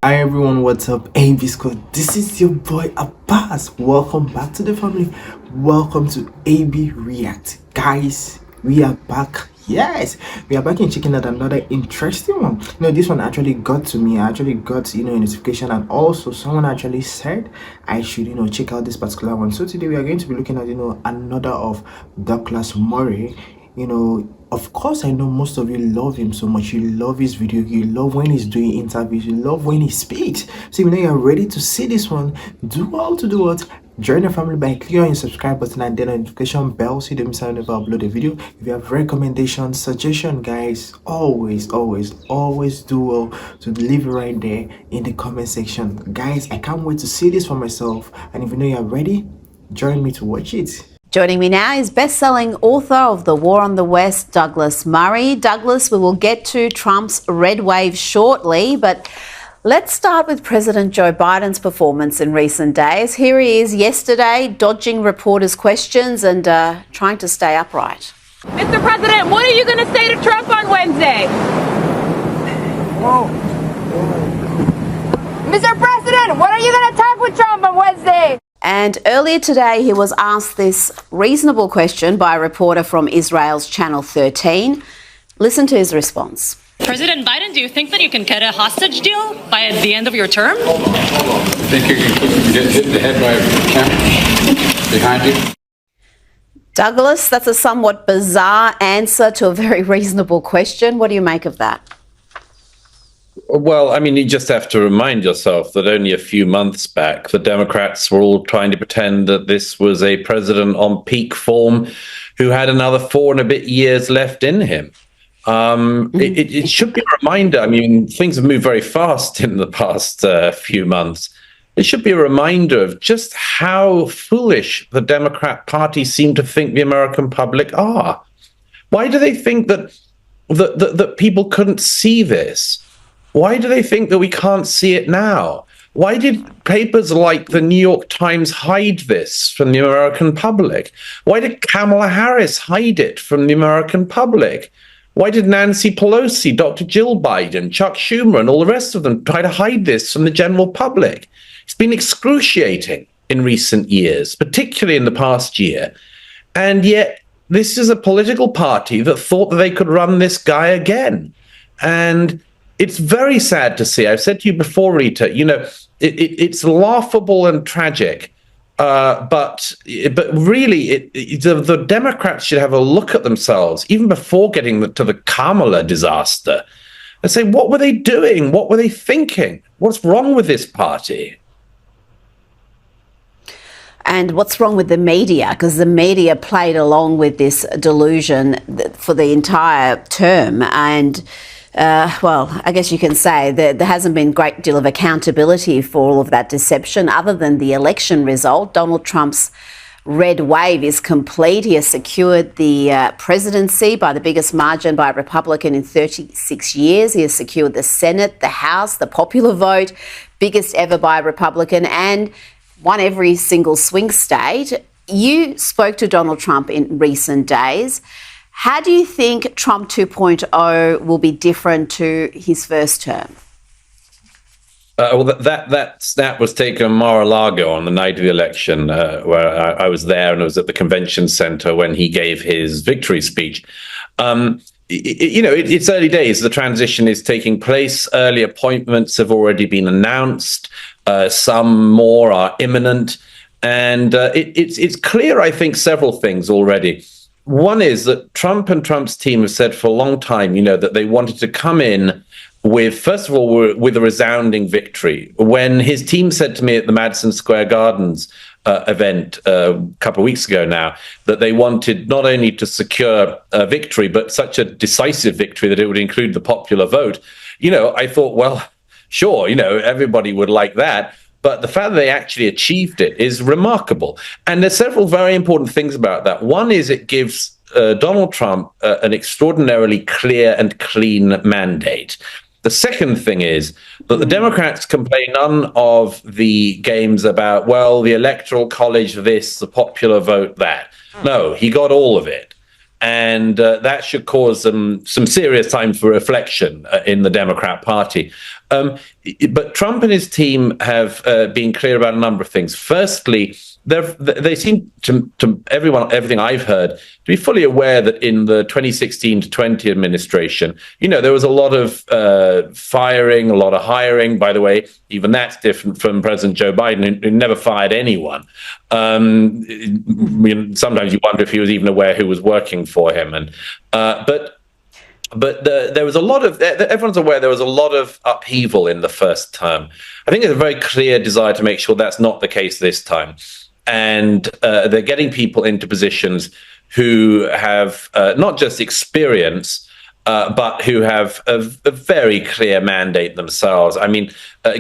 Hi everyone, what's up? AB Squad, this is your boy Abbas. Welcome back to the family. Welcome to AB React. Guys, we are back. Yes, we are back in checking out another interesting one. This one actually got to me. I actually got, a notification, and also someone actually said I should, check out this particular one. So today we are going to be looking at, another of Douglas Murray. Of course, I know most of you love him so much. You love his video, you love when he's doing interviews, you love when he speaks. So you're ready to see this one. Do what? Join the family by clicking on your subscribe button and then notification bell so you don't miss out whenever I upload a video. If you have recommendations, suggestion, guys, always do well to leave it right there in the comment section. Guys, I can't wait to see this for myself. And if you're ready, join me to watch it. Joining me now is best-selling author of The War on the West, Douglas Murray. Douglas, we will get to Trump's red wave shortly, but let's start with President Joe Biden's performance in recent days. Here he is yesterday, dodging reporters' questions and trying to stay upright. Mr. President, what are you going to say to Trump on Wednesday? Whoa. Mr. President, what are you going to talk with Trump on Wednesday? And earlier today, he was asked this reasonable question by a reporter from Israel's Channel 13. Listen to his response. President Biden, do you think that you can get a hostage deal by the end of your term? You think you can get hit in the head by a camera behind you? Douglas, that's a somewhat bizarre answer to a very reasonable question. What do you make of that? Well, I mean, you just have to remind yourself that only a few months back, the Democrats were all trying to pretend that this was a president on peak form who had another 4 and a bit years left in him. It should be a reminder. I mean, things have moved very fast in the past few months. It should be a reminder of just how foolish the Democrat Party seem to think the American public are. Why do they think that people couldn't see this? Why do they think that we can't see it now? Why did papers like the New York Times hide this from the American public? Why did Kamala Harris hide it from the American public? Why did Nancy Pelosi, Dr. Jill Biden, Chuck Schumer, and all the rest of them try to hide this from the general public? It's been excruciating in recent years, particularly in the past year. And yet, this is a political party that thought that they could run this guy again. And it's very sad to see. I've said to you before, Rita, it's laughable and tragic. But really, the Democrats should have a look at themselves, even before getting to the Kamala disaster, and say, what were they doing? What were they thinking? What's wrong with this party? And what's wrong with the media? Because the media played along with this delusion for the entire term. And well, I guess you can say that there hasn't been a great deal of accountability for all of that deception other than the election result. Donald Trump's red wave is complete. He has secured the presidency by the biggest margin by a Republican in 36 years. He has secured the Senate, the House, the popular vote, biggest ever by a Republican, and won every single swing state. You spoke to Donald Trump in recent days. How do you think Trump 2.0 will be different to his first term? Well, that snap was taken in Mar-a-Lago on the night of the election, where I was there, and it was at the convention center when he gave his victory speech. It's early days. The transition is taking place. Early appointments have already been announced. Some more are imminent. And it's clear, I think, several things already. One is that Trump and Trump's team have said for a long time, that they wanted to come in with, first of all, with a resounding victory. When his team said to me at the Madison Square Gardens event a couple of weeks ago now, that they wanted not only to secure a victory, but such a decisive victory that it would include the popular vote, I thought, well, sure, everybody would like that. But the fact that they actually achieved it is remarkable. And there's several very important things about that. One is it gives Donald Trump an extraordinarily clear and clean mandate. The second thing is that the Democrats can play none of the games about, well, the Electoral College this, the popular vote that. No, he got all of it. And that should cause some serious time for reflection in the Democrat Party. But Trump and his team have been clear about a number of things. Firstly, they seem to everything I've heard, to be fully aware that in the 2016 to 20 administration, there was a lot of firing, a lot of hiring. By the way, even that's different from President Joe Biden, who never fired anyone. Sometimes you wonder if he was even aware who was working for him. But there was a lot of, everyone's aware there was a lot of upheaval in the first term. I think there's a very clear desire to make sure that's not the case this time. And they're getting people into positions who have not just experience, but who have a very clear mandate themselves. I mean,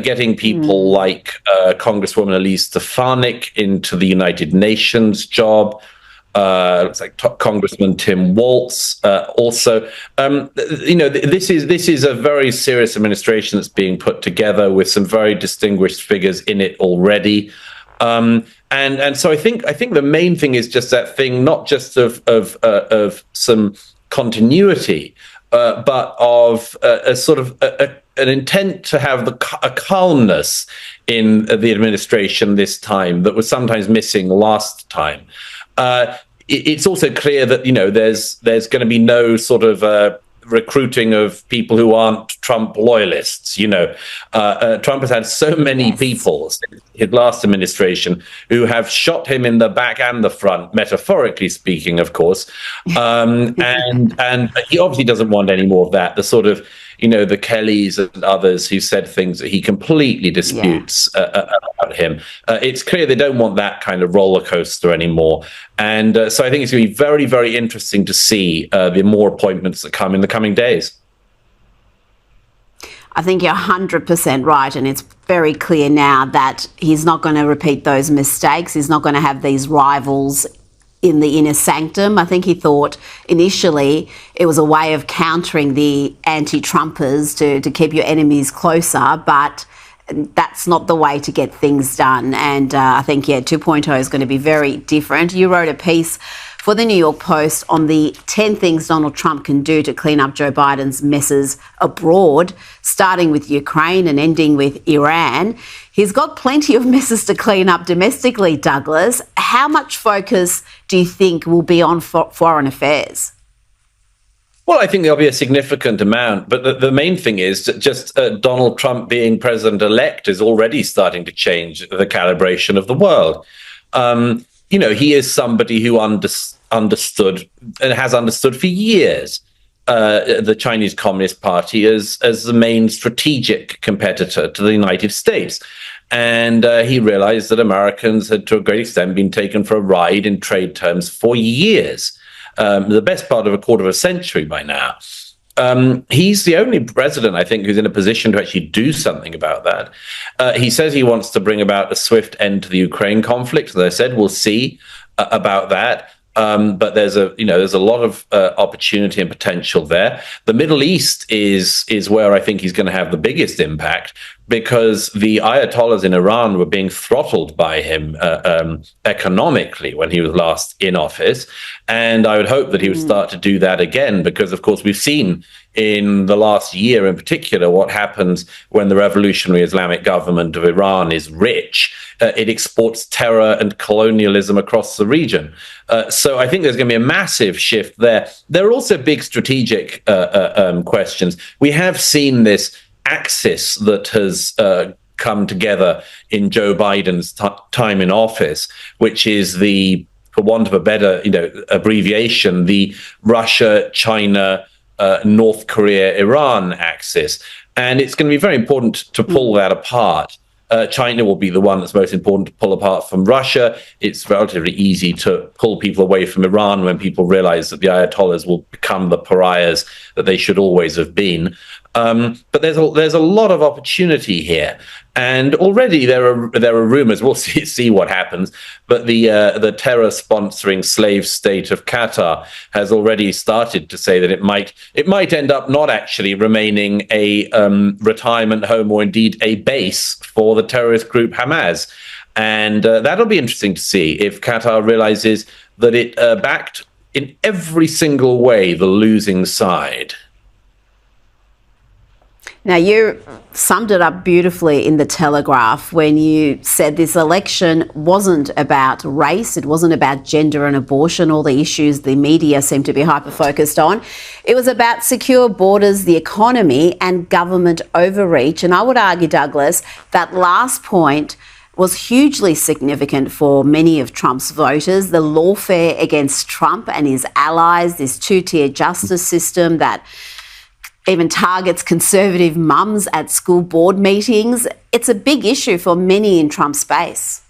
getting people like Congresswoman Elise Stefanik into the United Nations job, looks like Congressman Tim Walz also. This is a very serious administration that's being put together with some very distinguished figures in it already. And so I think the main thing is just that thing, not just of some continuity, but of a sort of an intent to have a calmness in the administration this time that was sometimes missing last time. It's also clear that there's going to be no sort of recruiting of people who aren't Trump loyalists. Trump has had so many people since his last administration who have shot him in the back and the front, metaphorically speaking, of course. And he obviously doesn't want any more of that. The sort of, the Kellys and others who said things that he completely disputes about him. It's clear they don't want that kind of roller coaster anymore. And so I think it's going to be very, very interesting to see the more appointments that come in the coming days. I think you're 100% right, and it's very clear now that he's not going to repeat those mistakes. He's not going to have these rivals in the inner sanctum. I think he thought initially it was a way of countering the anti-Trumpers to keep your enemies closer, but that's not the way to get things done. And I think, 2.0 is going to be very different. You wrote a piece for the New York Post on the 10 things Donald Trump can do to clean up Joe Biden's messes abroad, starting with Ukraine and ending with Iran. He's got plenty of messes to clean up domestically, Douglas. How much focus do you think will be on foreign affairs? Well, I think there'll be a significant amount, but the main thing is that just Donald Trump being president-elect is already starting to change the calibration of the world. He is somebody who understood and has understood for years the Chinese Communist Party as the main strategic competitor to the United States. And he realized that Americans had, to a great extent, been taken for a ride in trade terms for years. The best part of a quarter of a century by now. He's the only president, I think, who's in a position to actually do something about that. He says he wants to bring about a swift end to the Ukraine conflict. As I said, we'll see about that. But there's a lot of opportunity and potential there. The Middle East is where I think he's going to have the biggest impact, because the Ayatollahs in Iran were being throttled by him economically when he was last in office. And I would hope that he would start to do that again, because, of course, we've seen in the last year in particular what happens when the revolutionary Islamic government of Iran is rich. It exports terror and colonialism across the region. So I think there's going to be a massive shift there. There are also big strategic questions. We have seen this axis that has come together in Joe Biden's time in office, which is the, for want of a better abbreviation, the Russia, China, North Korea, Iran axis. And it's going to be very important to pull that apart. China will be the one that's most important to pull apart from Russia. It's relatively easy to pull people away from Iran when people realize that the Ayatollahs will become the pariahs that they should always have been. But there's a lot of opportunity here, and already there are rumors. We'll see what happens. But the terror sponsoring slave state of Qatar has already started to say that it might end up not actually remaining a retirement home, or indeed a base for the terrorist group Hamas. And that'll be interesting to see if Qatar realizes that it backed in every single way the losing side. Now, you summed it up beautifully in The Telegraph when you said this election wasn't about race, it wasn't about gender and abortion, all the issues the media seem to be hyper-focused on. It was about secure borders, the economy and government overreach. And I would argue, Douglas, that last point was hugely significant for many of Trump's voters. The lawfare against Trump and his allies, this two-tier justice system that even targets conservative mums at school board meetings. It's a big issue for many in Trump's base.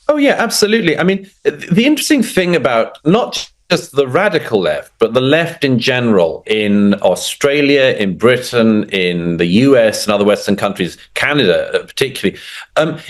Oh, yeah, absolutely. I mean, the interesting thing about not just the radical left, but the left in general in Australia, in Britain, in the US and other Western countries, Canada particularly,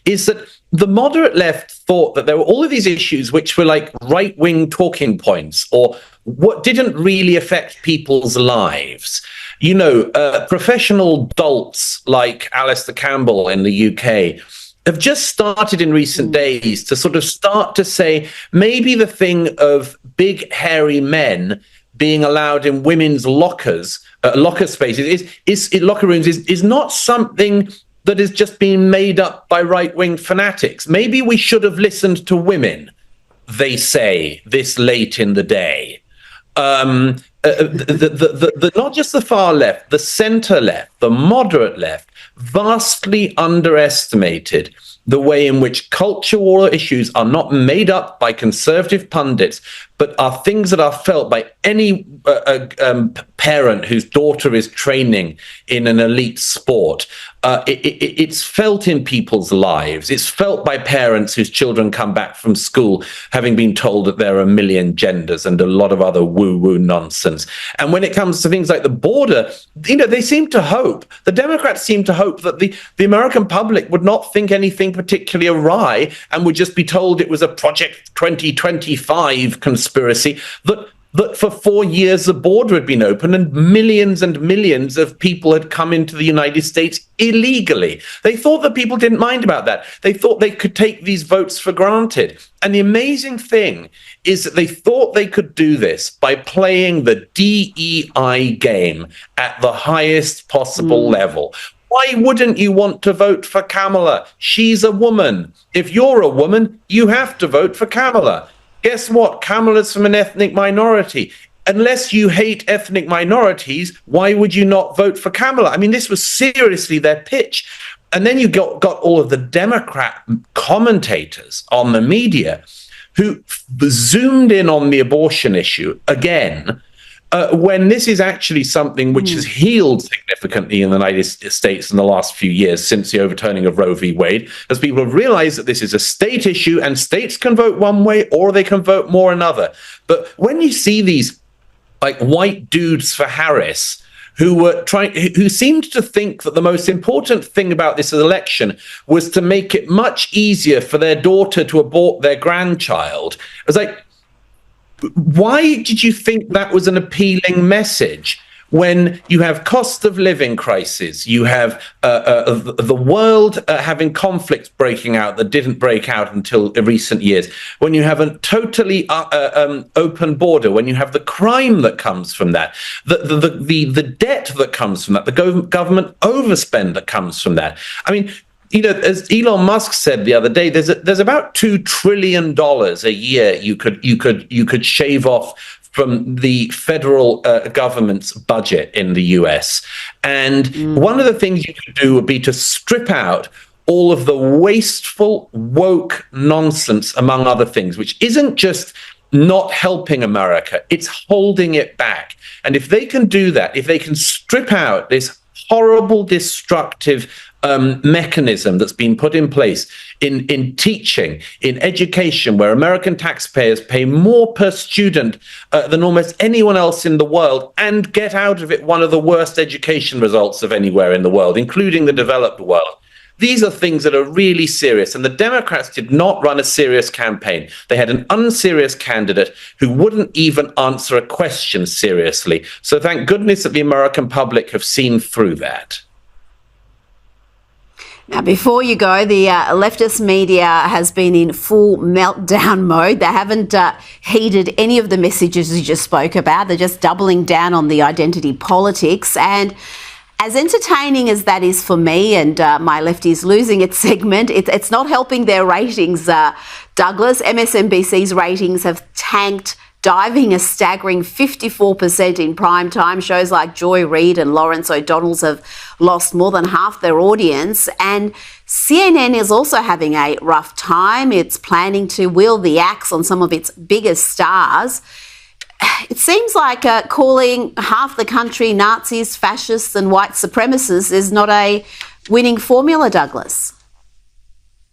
is that the moderate left thought that there were all of these issues which were like right-wing talking points or what didn't really affect people's lives. You know, professional dolts like Alistair Campbell in the UK have just started in recent days to sort of start to say maybe the thing of big hairy men being allowed in women's locker spaces locker rooms is not something that is just being made up by right-wing fanatics. Maybe we should have listened to women, they say, this late in the day. Not just the far left, the center left, the moderate left, vastly underestimated the way in which culture war issues are not made up by conservative pundits, but are things that are felt by any parent whose daughter is training in an elite sport. It's felt in people's lives. It's felt by parents whose children come back from school having been told that there are a million genders and a lot of other woo-woo nonsense. And when it comes to things like the border, you know, they seem to hope, the Democrats seem to hope that the American public would not think anything particularly awry and would just be told it was a Project 2025 conspiracy that for 4 years the border had been open and millions of people had come into the United States illegally. They thought that people didn't mind about that. They thought they could take these votes for granted. And the amazing thing is that they thought they could do this by playing the DEI game at the highest possible level. Why wouldn't you want to vote for Kamala? She's a woman. If you're a woman, you have to vote for Kamala. Guess what? Kamala's from an ethnic minority. Unless you hate ethnic minorities, why would you not vote for Kamala? I mean, this was seriously their pitch. And then you got all of the Democrat commentators on the media who zoomed in on the abortion issue again, when this is actually something which has healed significantly in the United States in the last few years since the overturning of Roe v. Wade, as people have realized that this is a state issue and states can vote one way or they can vote more another. But when you see these like white dudes for Harris who seemed to think that the most important thing about this election was to make it much easier for their daughter to abort their grandchild, I was like, why did you think that was an appealing message when you have cost of living crisis, you have the world having conflicts breaking out that didn't break out until recent years, when you have a totally open border, when you have the crime that comes from that, the debt that comes from that, the government overspend that comes from that. I mean, you know, as Elon Musk said the other day, there's about $2 trillion a year you could shave off from the federal government's budget in the US. And one of the things you could do would be to strip out all of the wasteful, woke nonsense, among other things, which isn't just not helping America, it's holding it back. And if they can do that, if they can strip out this horrible, destructive mechanism that's been put in place in teaching, in education, where American taxpayers pay more per student than almost anyone else in the world, and get out of it one of the worst education results of anywhere in the world, including the developed world. These are things that are really serious, and the Democrats did not run a serious campaign. They had an unserious candidate who wouldn't even answer a question seriously. So thank goodness that the American public have seen through that. Now, before you go, the leftist media has been in full meltdown mode. They haven't heeded any of the messages you just spoke about. They're just doubling down on the identity politics. And as entertaining as that is for me and my lefties losing its segment, it's not helping their ratings, Douglas. MSNBC's ratings have tanked, diving a staggering 54% in prime time. Shows like Joy Reid and Lawrence O'Donnell's have lost more than half their audience. And CNN is also having a rough time. It's planning to wield the axe on some of its biggest stars. It seems like calling half the country Nazis, fascists and white supremacists is not a winning formula, Douglas.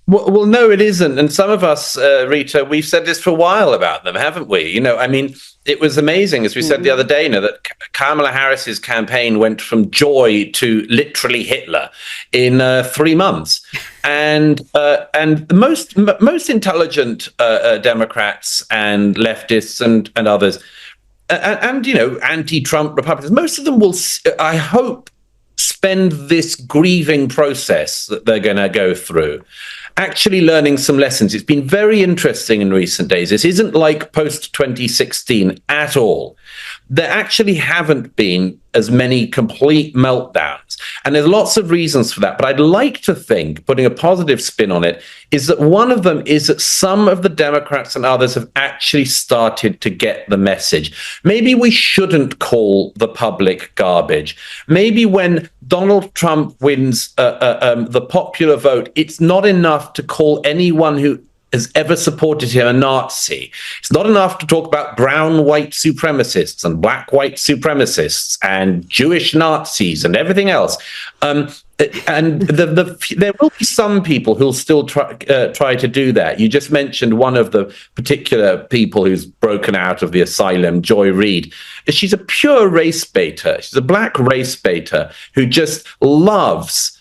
Well, no, it isn't. And some of us, Rita, we've said this for a while about them, haven't we? You know, I mean, it was amazing, as we said the other day, you know, that Kamala Harris's campaign went from joy to literally Hitler in 3 months. And the most intelligent Democrats and leftists and others, and you know, anti-Trump Republicans, most of them will, I hope, spend this grieving process that they're going to go through actually learning some lessons. It's been very interesting in recent days. This isn't like post 2016 at all. There actually haven't been as many complete meltdowns. And there's lots of reasons for that. But I'd like to think, putting a positive spin on it, is that one of them is that some of the Democrats and others have actually started to get the message. Maybe we shouldn't call the public garbage. Maybe when Donald Trump wins the popular vote, it's not enough to call anyone who has ever supported him a Nazi. It's not enough to talk about brown white supremacists and black white supremacists and Jewish Nazis and everything else. And there will be some people who'll still try to do that. You just mentioned one of the particular people who's broken out of the asylum, Joy Reid. She's a pure race baiter. She's a black race baiter who just loves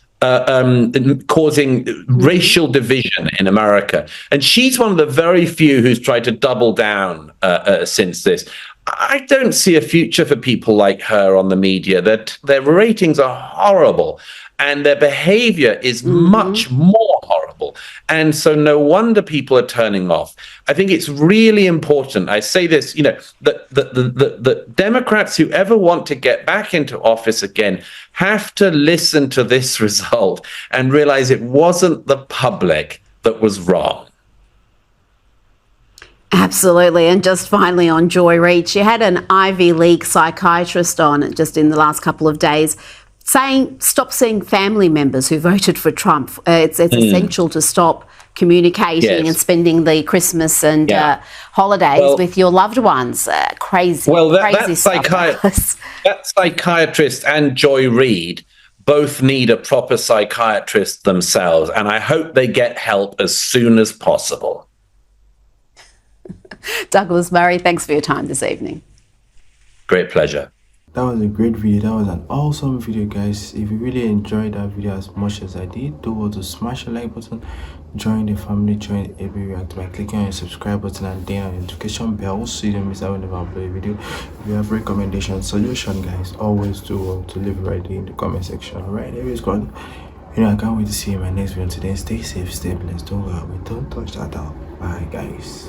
causing racial division in America. And she's one of the very few who's tried to double down since this. I don't see a future for people like her on the media. Their ratings are horrible and their behavior is much more horrible. And so no wonder people are turning off. I think it's really important. I say this, you know, that the Democrats who ever want to get back into office again have to listen to this result and realize it wasn't the public that was wrong. Absolutely. And just finally on Joy Reid, she had an Ivy League psychiatrist on just in the last couple of days saying stop seeing family members who voted for Trump. It's essential to stop communicating and spending the Christmas and holidays with your loved ones. Crazy. Well, that psychiatrist and Joy Reid both need a proper psychiatrist themselves, and I hope they get help as soon as possible. Douglas Murray, thanks for your time this evening. Great pleasure. That was a great video. That was an awesome video, guys. If you really enjoyed that video as much as I did, don't forget to smash the like button, join the family, join AB React by clicking on the subscribe button and then on the notification bell so you don't miss out whenever I upload a video. If you have recommendations, solution, guys, always do well to leave right there in the comment section. Alright, everybody's gone. You know, I can't wait to see you in my next video. Today, stay safe, stay blessed. Don't go out, don't touch that out. Bye, guys.